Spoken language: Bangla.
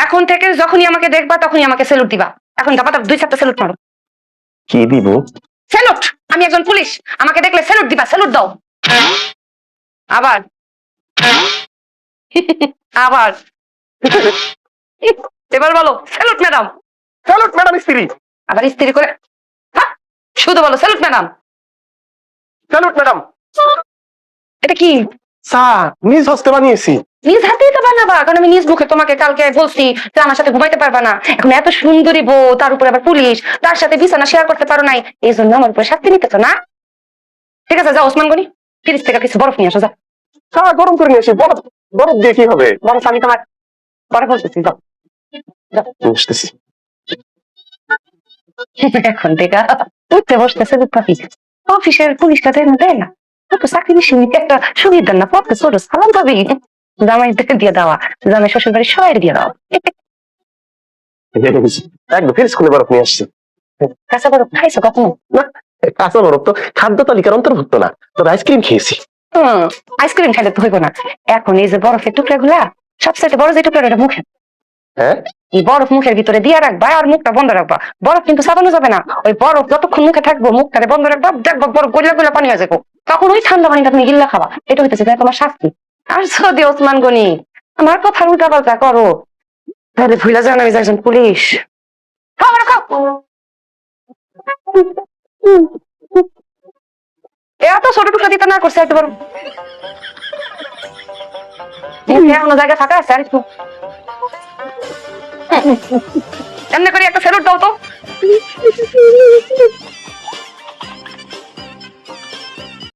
এখন থেকে যখনই আমাকে দেখবা তখনই আমাকে স্যালুট দিবা। এখন দাবা দুই চারটা স্যালুট মারো। কি দিব? স্যালুট। আমি একজন পুলিশ, আমাকে দেখলে স্যালুট দিবা, স্যালুট দাও। আবার আবার এবার বলো স্যালুট ম্যাডাম। স্যালুট ম্যাডাম স্ত্রী। আবার স্ত্রী করে হ্যাঁ, শুধু বলো স্যালুট ম্যাডাম। Salute madam. এটা কি? চা নিজ হস্তে বানিয়েছি। নিজ হাতেই তো বানাবা, কারণ আমি নিজ মুখে তোমাকে কালকে বলছি যে আমার সাথে ঘুমাইতে পারবা না। এখন এত সুন্দরী বউ, তার উপর আবার পুলিশ, তার সাথে বিছানা শেয়ার করতে পারো নাই, এই জন্য আমার উপরে শাস্তি নিতেছো না? ঠিক আছে, যাও ওসমান গনি, ফ্রিজ থেকে কিছু বরফ নিয়ে আসো, যাও। চা গরম করে নিয়েছি। বরফ বরফ দিয়ে কি হবে? বরফ আমি তোমার বরফ বলতেছি, যাও। বুঝতেছি। এখন থেকে উঠতে বসতেছে পাখি। অফিসের পুলিশটা দেয় না, তো চাকরি বেশি একটা সুবিধা না, পথে ছোট সালাম পাবি। জামাই দিয়ে দেওয়া, জামাই শ্বশুর বাড়ি সবাই দিয়ে দেওয়া। একদম ফ্রিজ খুলে বরফ নিয়ে আসছি। কাঁচা বরফ খাইছো কখনো? না, কাঁচা বরফ তো খাদ্য তালিকার অন্তর্ভুক্ত না। তবে আইসক্রিম খেয়েছি। আইসক্রিম খাইলে তো হইব না। এখন এই যে বরফের টুকরা গুলা, সবচেয়ে বড় যে টুকরাটা মুখে, হ্যাঁ, এই বরফ মুখের ভিতরে দিয়ে রাখবা আর মুখটা বন্ধ রাখবা। বরফ কিন্তু চাবানো যাবে না, ওই বরফ যতক্ষণ মুখে থাকবো মুখটারে বন্ধ রাখবা, দেখবা বরফ গলিয়া গলিয়া পানি হয়ে যাবো, তখন ওই ঠান্ডা পানিটা তুমি গিল্লা খাবা। এটা হইতেছে তোমার শাস্তি। আর যদি ওসমান গনি আমার কথা উল্টা পাল্টা করো, তাহলে ভুলে যান আমি একজন পুলিশ। এত ছোট টুকরা দিতে না করছে, একটু বড় এখনো জায়গা ফাঁকা আছে, আর একটু এমনি করে একটা স্যালুট দাও তো।